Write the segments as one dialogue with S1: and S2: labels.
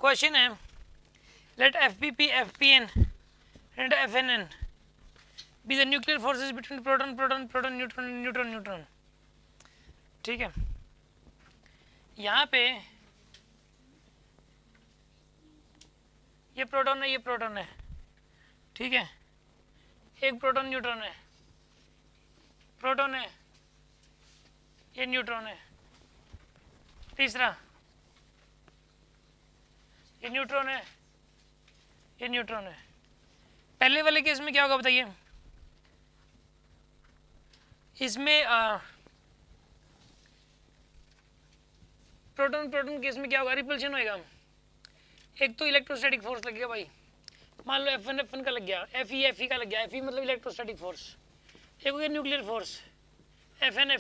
S1: Question है late FPP FPN and FNN be the nuclear forces between proton proton proton neutron neutron neutron। ठीक है, यहाँ पे ये प्रोटॉन है, ये प्रोटॉन है, ठीक है, एक प्रोटॉन न्यूट्रॉन है, प्रोटॉन है, ये न्यूट्रॉन है, तीसरा ये न्यूट्रॉन है, ये न्यूट्रॉन है। पहले वाले केस में क्या होगा बताइए, इसमें प्रोटॉन प्रोटॉन केस में क्या होगा, रिपल्शन होएगा। एक तो इलेक्ट्रोस्टैटिक फोर्स लगेगा भाई, मान लो F1 F1 का लग गया, FE का लग गया, FE मतलब इलेक्ट्रोस्टैटिक फोर्स। एक हो गया न्यूक्लियर फोर्स FN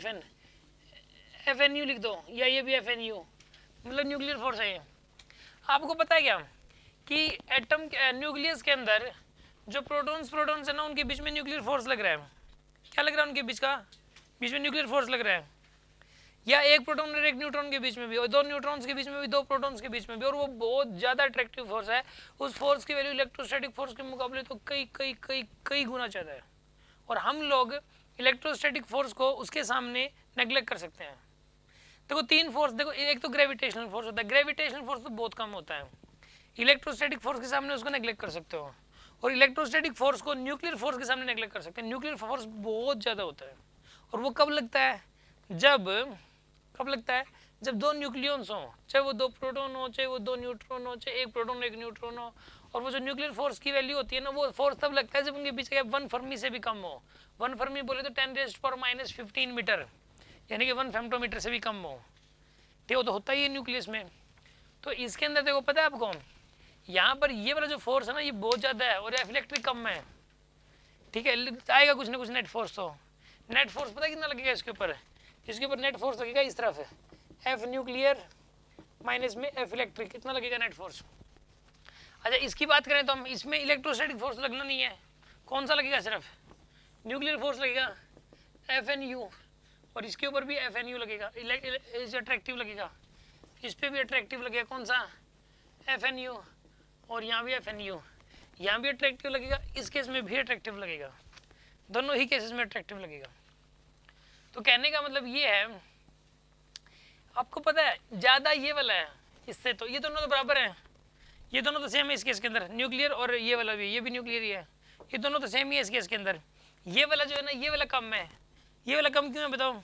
S1: FNU लिख दो, या ये भी FNU मतलब न्यूक्लियर फोर्स है ये। आपको पता है क्या कि एटम न्यूक्लियस के अंदर जो प्रोटॉन्स है ना, उनके बीच में न्यूक्लियर फोर्स लग रहा है। क्या लग रहा है उनके बीच में न्यूक्लियर फोर्स लग रहा है, या एक प्रोटॉन और एक न्यूट्रॉन के बीच में भी, और दो न्यूट्रॉन्स के बीच में भी, दो प्रोटॉन्स के बीच में भी, और वो बहुत ज़्यादा अट्रैक्टिव फोर्स है। उस फोर्स की वैल्यू इलेक्ट्रोस्टैटिक फोर्स के मुकाबले तो कई गुना ज़्यादा है, और हम लोग इलेक्ट्रोस्टैटिक फोर्स को उसके सामने नेग्लेक्ट कर सकते हैं। देखो तीन फोर्स, देखो एक तो ग्रेविटेशनल फोर्स होता है, ग्रेविटेशनल फोर्स तो बहुत कम होता है, इलेक्ट्रोस्टैटिक फोर्स के सामने उसको नेग्लेक्ट कर सकते हो, और इलेक्ट्रोस्टैटिक फोर्स को न्यूक्लियर फोर्स के सामने नेग्लेक्ट कर सकते हैं। न्यूक्लियर फोर्स बहुत ज़्यादा होता है, और वो कब लगता है, जब दो न्यूक्लियॉन्स हो, चाहे वो दो प्रोटॉन हो, चाहे वो दो न्यूट्रॉन हो, चाहे एक प्रोटॉन एक न्यूट्रॉन हो। और वो जो न्यूक्लियर फोर्स की वैल्यू होती है ना, वो फोर्स तब लगता है जब उनके बीच का 1 फर्मी से भी कम हो। 1 फर्मी बोले तो 10⁻⁻15 मीटर, यानी कि 1 फेम्टोमीटर से भी कम हो। ठीक है, तो होता ही है न्यूक्लियस में। तो इसके अंदर देखो पता है आपको, यहाँ पर ये वाला जो फोर्स है ना, ये बहुत ज़्यादा है, और इलेक्ट्रिक कम है। ठीक है, आएगा कुछ ना कुछ नेट फोर्स। तो नेट फोर्स पता है कितना लगेगा इसके ऊपर, इसके ऊपर नेट फोर्स लगेगा इस तरफ है, F न्यूक्लियर माइनस में F इलेक्ट्रिक, कितना लगेगा नेट फोर्स। अच्छा इसकी बात करें तो हम इसमें इलेक्ट्रोस्टैटिक फोर्स लगना नहीं है, कौन सा लगेगा, सिर्फ न्यूक्लियर फोर्स लगेगा FNU, और इसके ऊपर भी FNU लगेगा, इस अट्रैक्टिव लगेगा, इस पर भी अट्रैक्टिव लगेगा, कौन सा FNU, और यहाँ भी FNU, यहाँ भी अट्रैक्टिव लगेगा, इस केस में भी अट्रैक्टिव लगेगा, दोनों ही केसेस में अट्रैक्टिव लगेगा। तो कहने का मतलब ये है, आपको पता है ज़्यादा ये वाला है इससे, तो ये दोनों तो बराबर हैं, ये दोनों तो सेम है इस केस के अंदर, न्यूक्लियर और ये वाला भी, ये भी न्यूक्लियर ही है, ये दोनों तो सेम ही है इस केस के अंदर। ये वाला जो है ना, ये वाला कम है, ये वाला कम क्यों है बताओ,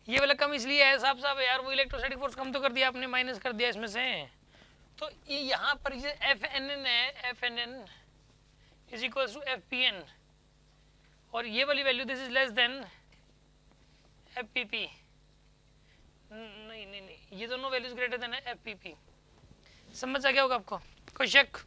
S1: ये वाला कम इसलिए है साहब यार, वो इलेक्ट्रोस्टैटिक फोर्स कम तो कर दिया आपने, माइनस कर दिया इसमें से। तो ये यहाँ पर ये FNN है, FNN is equal to FPN, और ये वाली value this is less than FPP। नहीं, ये दोनों वैल्यूज ग्रेटर देन है FPP। समझ आ गया होगा आपको, कोई शक।